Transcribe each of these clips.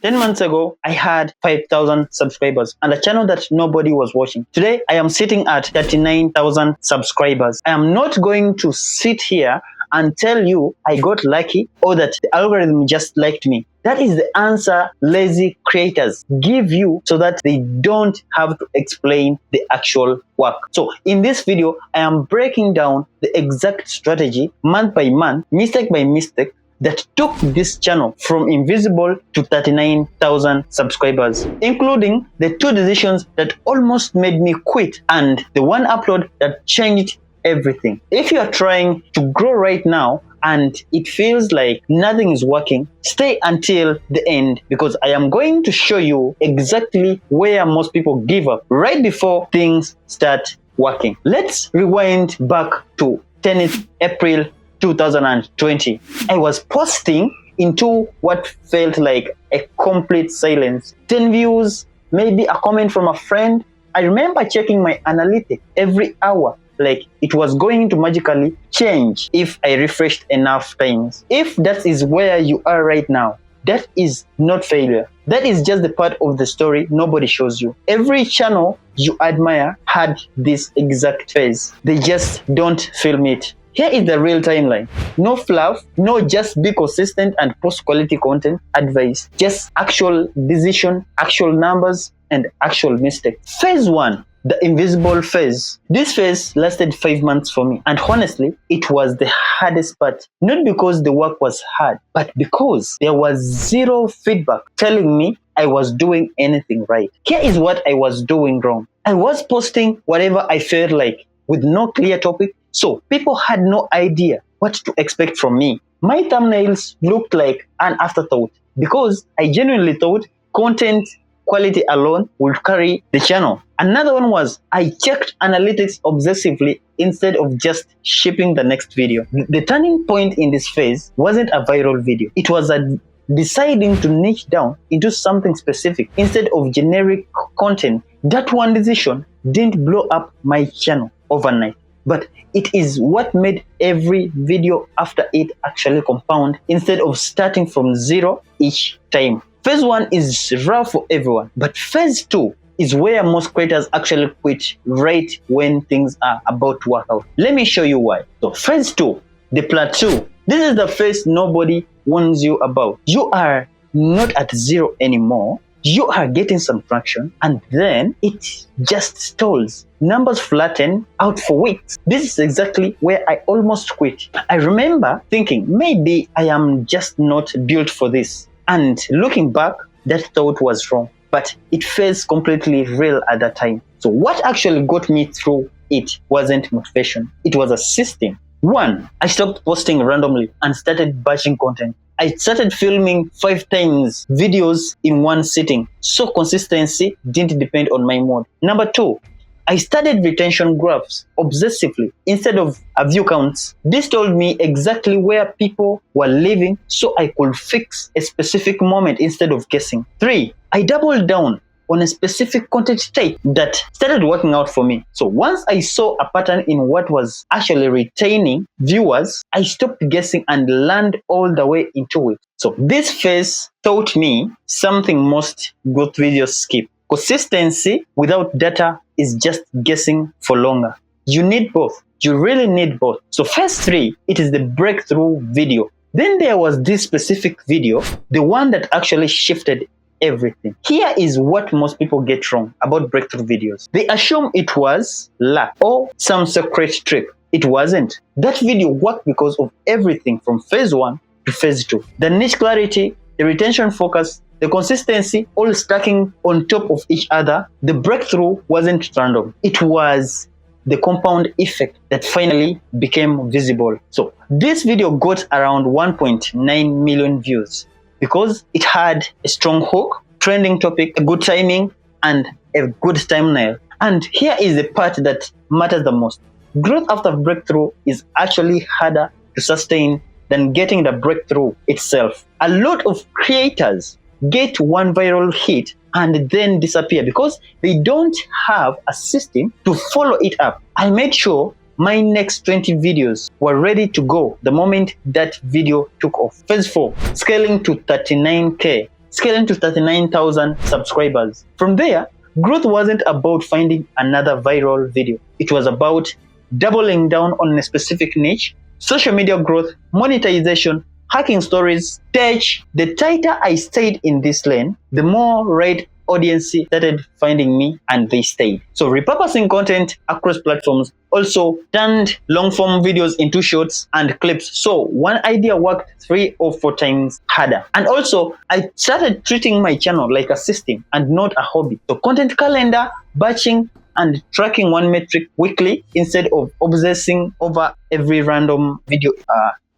10 months ago, I had 5,000 subscribers and a channel that nobody was watching. Today, I am sitting at 39,000 subscribers. I am not going to sit here and tell you I got lucky or that the algorithm just liked me. That is the answer lazy creators give you so that they don't have to explain the actual work. So in this video, I am breaking down the exact strategy month by month, mistake by mistake, that took this channel from invisible to 39,000 subscribers, including the 2 decisions that almost made me quit and the 1 upload that changed everything. If you are trying to grow right now and it feels like nothing is working, stay until the end because I am going to show you exactly where most people give up right before things start working. Let's rewind back to 10th April 2020. I was posting into what felt like a complete silence. 10 views, maybe a comment from a friend. I remember checking my analytics every hour, like it was going to magically change if I refreshed enough times. If that is where you are right now, that is not failure. That is just the part of the story nobody shows you. Every channel you admire had this exact phase. They just don't film it. Here is the real timeline. No fluff, no just be consistent and post quality content advice. Just actual decision, actual numbers, and actual mistakes. Phase 1, the invisible phase. This phase lasted 5 months for me. And honestly, it was the hardest part. Not because the work was hard, but because there was zero feedback telling me I was doing anything right. Here is what I was doing wrong. I was posting whatever I felt like with no clear topic. So people had no idea what to expect from me. My thumbnails looked like an afterthought because I genuinely thought content quality alone would carry the channel. Another one was I checked analytics obsessively instead of just shipping the next video. The turning point in this phase wasn't a viral video. It was a deciding to niche down into something specific instead of generic content. That one decision didn't blow up my channel overnight, but it is what made every video after it actually compound instead of starting from zero each time. Phase 1 is rough for everyone, but phase 2 is where most creators actually quit right when things are about to work out. Let me show you why. So phase 2, the plateau. This is the phase nobody warns you about. You are not at zero anymore. You are getting some traction and then it just stalls. Numbers flatten out for weeks. This is exactly where I almost quit. I remember thinking maybe I am just not built for this. And looking back, that thought was wrong. But it felt completely real at that time. So what actually got me through it wasn't motivation. It was a system. 1, I stopped posting randomly and started batching content. I started filming 5 times videos in one sitting, so consistency didn't depend on my mood. Number 2, I studied retention graphs obsessively instead of view counts. This told me exactly where people were living so I could fix a specific moment instead of guessing. 3, I doubled down on a specific content type that started working out for me. So once I saw a pattern in what was actually retaining viewers, I stopped guessing and learned all the way into it. So this phase taught me something most growth videos skip. Consistency without data is just guessing for longer. You need both. You really need both. So phase 3, it is the breakthrough video. Then there was this specific video, the one that actually shifted everything. Here is what most people get wrong about breakthrough videos. They assume it was luck or some secret trick. It wasn't. That video worked because of everything from phase 1 to phase 2. The niche clarity, the retention focus, the consistency, all stacking on top of each other. The breakthrough wasn't random. It was the compound effect that finally became visible. So this video got around 1.9 million views because it had a strong hook, trending topic, a good timing, and a good thumbnail. And here is the part that matters the most. Growth after breakthrough is actually harder to sustain than getting the breakthrough itself. A lot of creators get one viral hit and then disappear because they don't have a system to follow it up. I made sure my next 20 videos were ready to go the moment that video took off. Phase 4, scaling to 39K. scaling to 39,000 subscribers. From there, growth wasn't about finding another viral video. It was about doubling down on a specific niche, social media growth, monetization, hacking stories, tech. The tighter I stayed in this lane, the more right audience started finding me and they stayed. So repurposing content across platforms also turned long form videos into shorts and clips. So one idea worked 3 or 4 times harder. And also I started treating my channel like a system and not a hobby. So content calendar, batching, and tracking one metric weekly instead of obsessing over every random video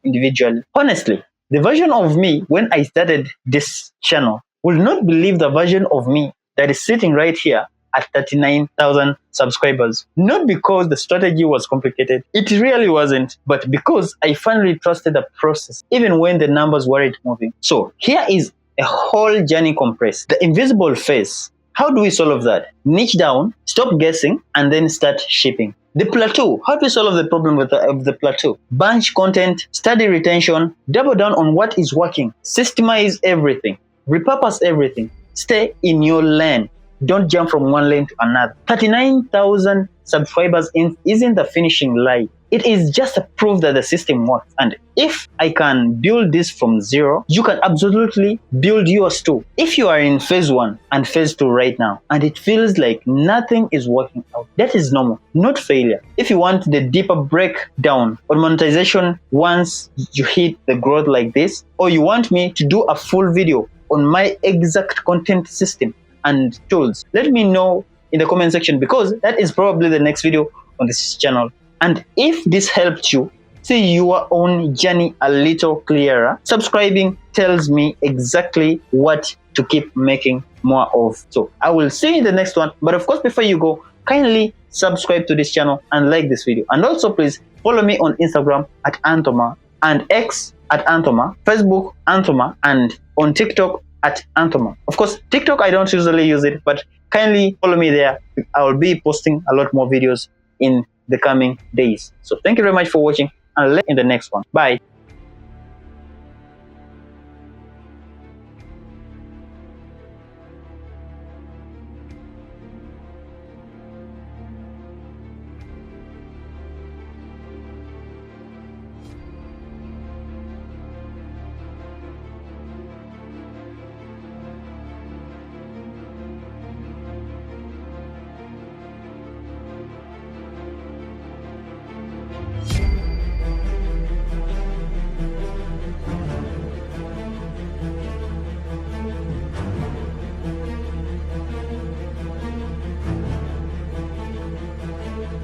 individually. Honestly, the version of me when I started this channel will not believe the version of me that is sitting right here at 39,000 subscribers. Not because the strategy was complicated, it really wasn't, but because I finally trusted the process, even when the numbers weren't moving. So here is a whole journey compressed. The invisible face. How do we solve that? Niche down, stop guessing, and then start shipping. The plateau. How do we solve the problem with the plateau? Bunch content, study retention, double down on what is working, systemize everything, repurpose everything, stay in your lane. Don't jump from one lane to another. 39,000 subscribers isn't the finishing line. It is just a proof that the system works. And if I can build this from zero, you can absolutely build yours too. If you are in phase 1 and phase 2 right now, and it feels like nothing is working out, that is normal, not failure. If you want the deeper breakdown on monetization once you hit the growth like this, or you want me to do a full video on my exact content system and tools, let me know in the comment section, because that is probably the next video on this channel. And if this helped you see your own journey a little clearer, subscribing tells me exactly what to keep making more of. So I will see you in the next one. But of course, before you go, kindly subscribe to this channel and like this video. And also please follow me on Instagram at Anthoma, and X at Anthoma, Facebook Anthoma, and on TikTok at Anthoma. Of course, TikTok, I don't usually use it, but kindly follow me there. I will be posting a lot more videos in the coming days. So thank you very much for watching, and I'll see you in the next one. Bye.